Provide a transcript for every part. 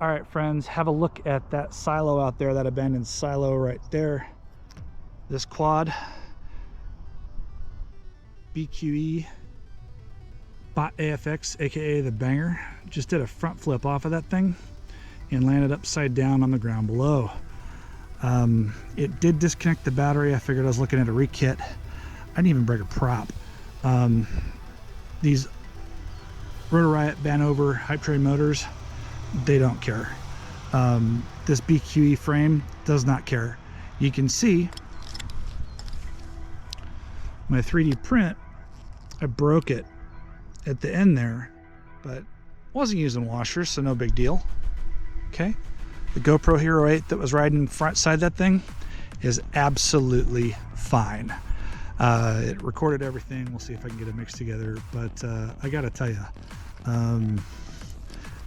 All right, friends, have a look at that silo out there, that abandoned silo right there. This quad, BQE BotAFX, aka the banger, just did a front flip off of that thing and landed upside down on the ground below. It did disconnect the battery. I figured I was looking at a rekit. I didn't even break a prop. These Riot Vanover HypeTrain motors, they don't care. This BQE frame does not care. You can see my 3D print, I broke it at the end there, but wasn't using washers, so no big deal. Okay, the GoPro Hero 8 that was riding front side of that thing is absolutely fine. It recorded everything. We'll see if I can get it mixed together, but I gotta tell you,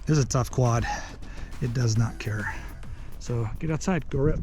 this is a tough quad. It does not care. So get outside, go rip.